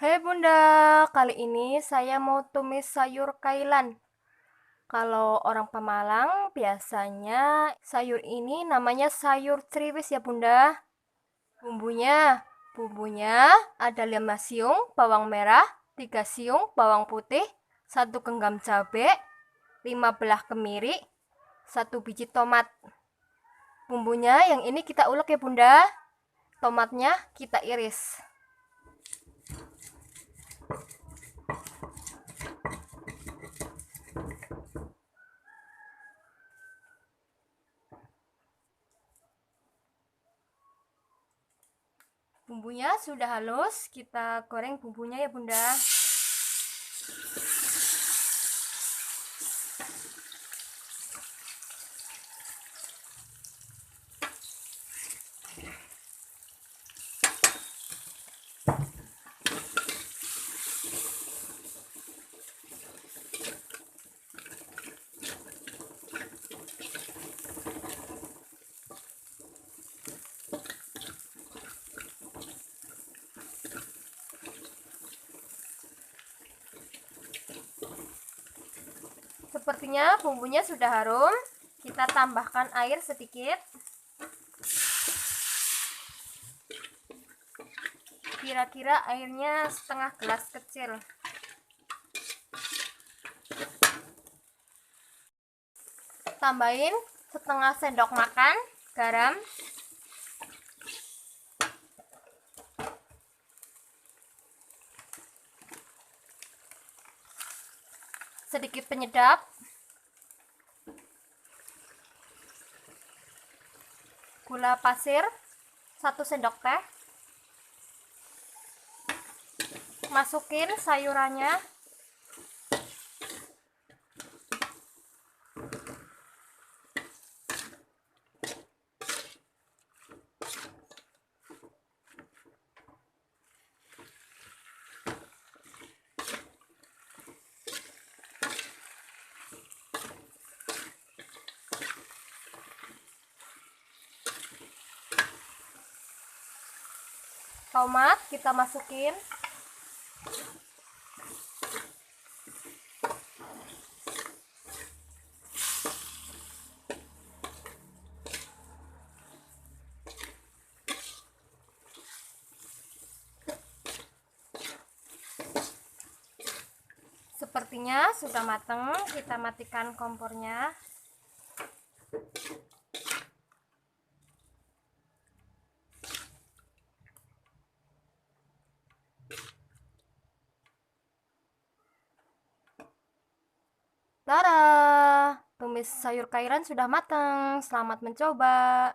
Hai Bunda, kali ini saya mau tumis sayur kailan. Kalau orang Pemalang biasanya sayur ini namanya sayur ceriwis ya Bunda. Bumbunya ada 5 siung bawang merah, 3 siung bawang putih, 1 genggam cabai, 5 belah kemiri, 1 biji tomat. Bumbunya yang ini kita ulek ya Bunda. Tomatnya kita iris. Bumbunya sudah halus, kita goreng bumbunya ya Bunda. Sepertinya bumbunya sudah harum. Kita tambahkan air sedikit. Kira-kira airnya setengah gelas kecil. Tambahin setengah sendok makan garam. Sedikit penyedap. Gula pasir 1 sendok teh. Masukin sayurannya. Tomat kita masukin. Sepertinya sudah matang, kita matikan kompornya. Tada! Tumis sayur kairan sudah matang. Selamat mencoba.